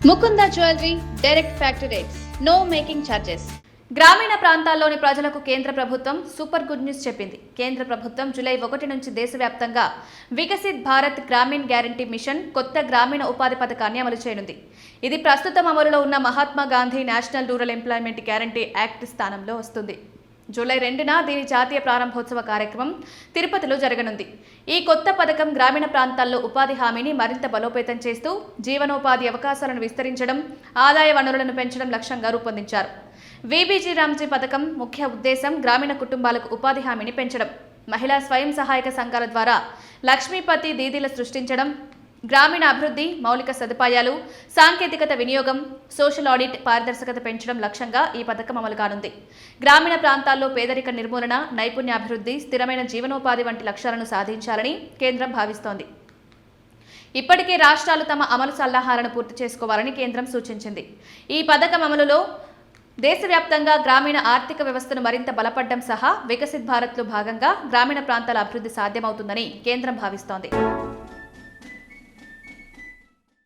Mukunda jewellery direct factory rates, no making charges. గ్రామీణ ప్రాంతాల్లోని ప్రజలకు కేంద్ర ప్రభుత్వం సూపర్ గుడ్ న్యూస్ చెప్పింది. కేంద్ర ప్రభుత్వం జూలై 1 నుంచి దేశవ్యాప్తంగా వికసిత్ భారత్ గ్రామీణ్ గ్యారంటీ మిషన్ కొత్త గ్రామీణ ఉపాధి పథకాన్ని అమలు చేయనుంది. ఇది ప్రస్తుతం అమలులో ఉన్న Mahatma Gandhi national rural employment guarantee act స్థానంలో వస్తుంది. జూలై 2న దీని జాతీయ ప్రారంభోత్సవ కార్యక్రమం తిరుపతిలో జరగనుంది. ఈ కొత్త పథకం గ్రామీణ ప్రాంతాల్లో ఉపాధి హామీని మరింత బలోపేతం చేస్తూ జీవనోపాధి అవకాశాలను విస్తరించడం, ఆదాయ వనరులను పెంచడం లక్ష్యంగా రూపొందించారు. వీబీజీ రామ్జీ పథకం ముఖ్య ఉద్దేశం గ్రామీణ కుటుంబాలకు ఉపాధి హామీని పెంచడం, మహిళా స్వయం సహాయక సంఘాల ద్వారా లక్ష్మీపతి దీదీల సృష్టించడం, గ్రామీణ అభివృద్ధి, మౌలిక సదుపాయాలు, సాంకేతికత వినియోగం, సోషల్ ఆడిట్ పారదర్శకత పెంచడం లక్ష్యంగా ఈ పథకం అమలు కానుంది. గ్రామీణ ప్రాంతాల్లో పేదరిక నిర్మూలన, నైపుణ్యాభివృద్ధి, స్థిరమైన జీవనోపాధి వంటి లక్ష్యాలను సాధించాలని కేంద్రం భావిస్తోంది. ఇప్పటికే రాష్ట్రాలు తమ అమలు సలహాలను పూర్తి చేసుకోవాలని కేంద్రం సూచించింది. ఈ పథకం అమలులో దేశవ్యాప్తంగా గ్రామీణ ఆర్థిక వ్యవస్థను మరింత బలపడడం సహా వికసిత్ భారత్లో భాగంగా గ్రామీణ ప్రాంతాల అభివృద్ధి సాధ్యమవుతుందని కేంద్రం భావిస్తోంది.